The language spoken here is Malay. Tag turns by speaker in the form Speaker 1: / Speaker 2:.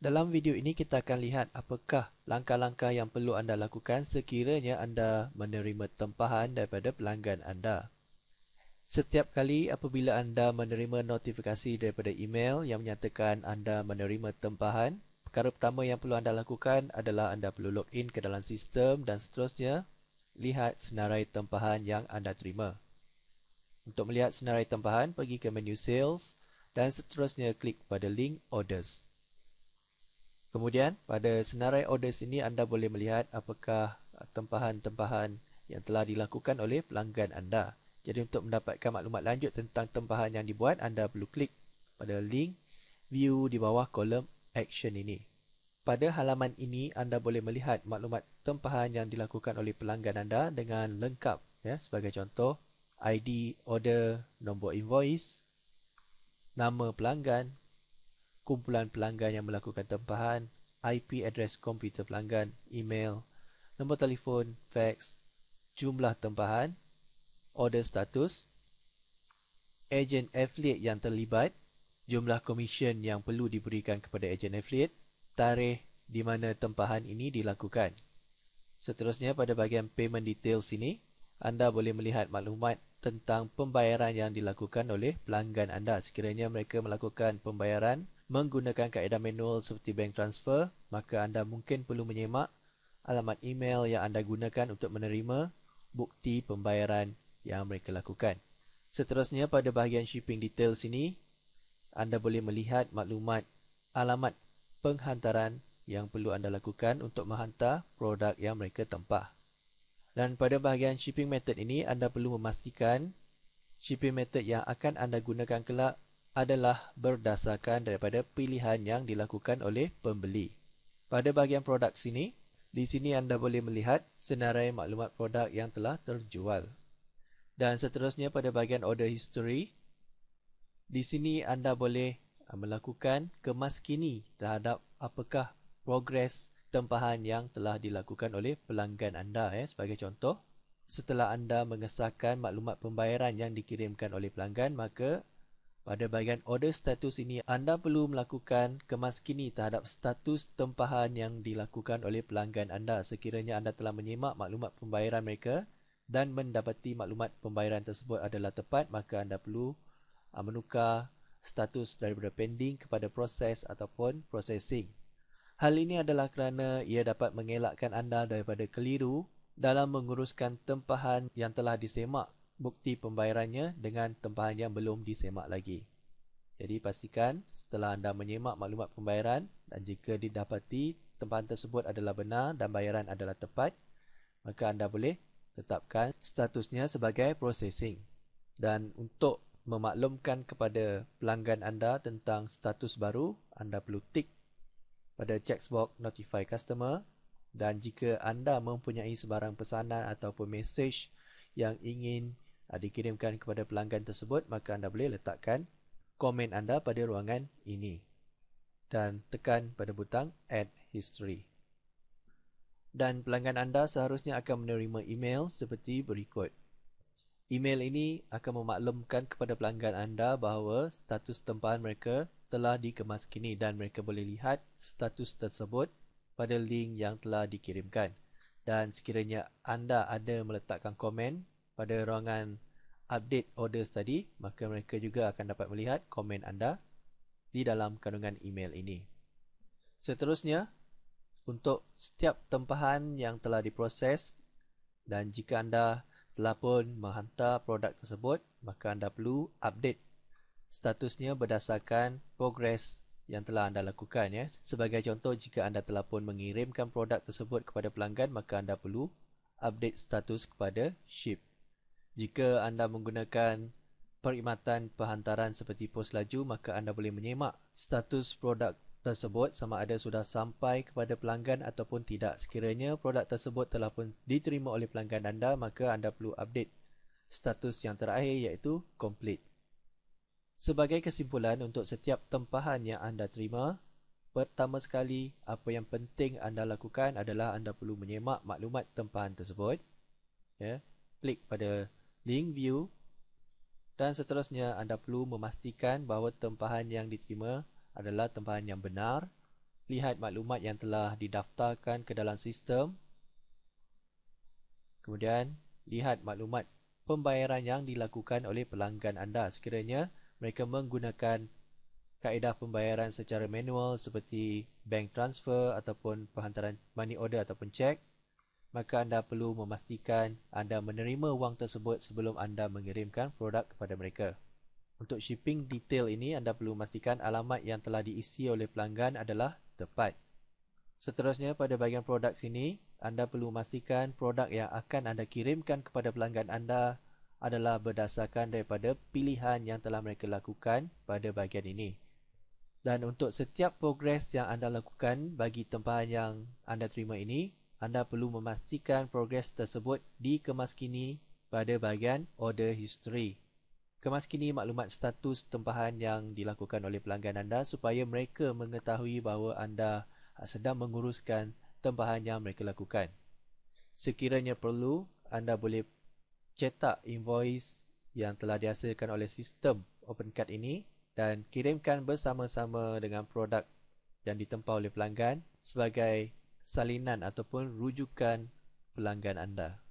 Speaker 1: Dalam video ini kita akan lihat apakah langkah-langkah yang perlu anda lakukan sekiranya anda menerima tempahan daripada pelanggan anda. Setiap kali apabila anda menerima notifikasi daripada email yang menyatakan anda menerima tempahan, perkara pertama yang perlu anda lakukan adalah anda perlu login ke dalam sistem dan seterusnya lihat senarai tempahan yang anda terima. Untuk melihat senarai tempahan, pergi ke menu Sales dan seterusnya klik pada link Orders. Kemudian, pada senarai orders ini anda boleh melihat apakah tempahan-tempahan yang telah dilakukan oleh pelanggan anda. Jadi untuk mendapatkan maklumat lanjut tentang tempahan yang dibuat, anda perlu klik pada link View di bawah kolom Action ini. Pada halaman ini, anda boleh melihat maklumat tempahan yang dilakukan oleh pelanggan anda dengan lengkap. Sebagai contoh, ID order, nombor invoice, nama pelanggan, kumpulan pelanggan yang melakukan tempahan, IP address komputer pelanggan, email, nombor telefon, fax, jumlah tempahan, order status, ejen affiliate yang terlibat, jumlah komisen yang perlu diberikan kepada ejen affiliate, tarikh di mana tempahan ini dilakukan. Seterusnya pada bahagian payment details ini, anda boleh melihat maklumat tentang pembayaran yang dilakukan oleh pelanggan anda. Sekiranya mereka melakukan pembayaran menggunakan kaedah manual seperti bank transfer, maka anda mungkin perlu menyemak alamat email yang anda gunakan untuk menerima bukti pembayaran yang mereka lakukan. Seterusnya pada bahagian shipping details ini, anda boleh melihat maklumat alamat penghantaran yang perlu anda lakukan untuk menghantar produk yang mereka tempah. Dan pada bahagian shipping method ini, anda perlu memastikan shipping method yang akan anda gunakan kelak adalah berdasarkan daripada pilihan yang dilakukan oleh pembeli. Pada bahagian produk sini, di sini anda boleh melihat senarai maklumat produk yang telah terjual. Dan seterusnya pada bahagian order history, di sini anda boleh melakukan kemaskini terhadap apakah progres tempahan yang telah dilakukan oleh pelanggan anda. Sebagai contoh, setelah anda mengesahkan maklumat pembayaran yang dikirimkan oleh pelanggan, maka pada bahagian order status ini anda perlu melakukan kemaskini terhadap status tempahan yang dilakukan oleh pelanggan anda. Sekiranya anda telah menyemak maklumat pembayaran mereka dan mendapati maklumat pembayaran tersebut adalah tepat, maka anda perlu menukar status daripada pending kepada proses ataupun processing. Hal ini adalah kerana ia dapat mengelakkan anda daripada keliru dalam menguruskan tempahan yang telah disemak bukti pembayarannya dengan tempahan yang belum disemak lagi. Jadi pastikan setelah anda menyemak maklumat pembayaran dan jika didapati tempahan tersebut adalah benar dan bayaran adalah tepat, maka anda boleh tetapkan statusnya sebagai processing. Dan untuk memaklumkan kepada pelanggan anda tentang status baru, anda perlu tik pada checkbox notify customer, dan jika anda mempunyai sebarang pesanan ataupun mesej yang ingin dikirimkan kepada pelanggan tersebut, maka anda boleh letakkan komen anda pada ruangan ini dan tekan pada butang add history. Dan pelanggan anda seharusnya akan menerima email seperti berikut. Email ini akan memaklumkan kepada pelanggan anda bahawa status tempahan mereka telah dikemaskini dan mereka boleh lihat status tersebut pada link yang telah dikirimkan. Dan sekiranya anda ada meletakkan komen pada ruangan update orders tadi, maka mereka juga akan dapat melihat komen anda di dalam kandungan email ini. Seterusnya, untuk setiap tempahan yang telah diproses dan jika anda telah pun menghantar produk tersebut, maka anda perlu update statusnya berdasarkan progres yang telah anda lakukan. Sebagai contoh, jika anda telah pun mengirimkan produk tersebut kepada pelanggan, maka anda perlu update status kepada ship. Jika anda menggunakan perkhidmatan penghantaran seperti pos laju, maka anda boleh menyemak status produk tersebut sama ada sudah sampai kepada pelanggan ataupun tidak. Sekiranya produk tersebut telah pun diterima oleh pelanggan anda, maka anda perlu update status yang terakhir iaitu complete. Sebagai kesimpulan, untuk setiap tempahan yang anda terima, pertama sekali apa yang penting anda lakukan adalah anda perlu menyemak maklumat tempahan tersebut. Klik pada link view dan seterusnya anda perlu memastikan bahawa tempahan yang diterima adalah tempahan yang benar lihat maklumat yang telah didaftarkan ke dalam sistem. Kemudian, lihat maklumat pembayaran yang dilakukan oleh pelanggan anda. Sekiranya mereka menggunakan kaedah pembayaran secara manual seperti bank transfer ataupun penghantaran money order ataupun cek, maka anda perlu memastikan anda menerima wang tersebut sebelum anda mengirimkan produk kepada mereka. Untuk shipping detail ini, anda perlu memastikan alamat yang telah diisi oleh pelanggan adalah tepat. Seterusnya, pada bahagian produk sini, anda perlu memastikan produk yang akan anda kirimkan kepada pelanggan anda adalah berdasarkan daripada pilihan yang telah mereka lakukan pada bahagian ini. Dan untuk setiap progres yang anda lakukan bagi tempahan yang anda terima ini, anda perlu memastikan progres tersebut dikemaskini pada bahagian order history. Kemaskini maklumat status tempahan yang dilakukan oleh pelanggan anda supaya mereka mengetahui bahawa anda sedang menguruskan tempahan yang mereka lakukan. Sekiranya perlu, anda boleh cetak invoice yang telah dihasilkan oleh sistem OpenCart ini dan kirimkan bersama-sama dengan produk yang ditempah oleh pelanggan sebagai salinan ataupun rujukan pelanggan anda.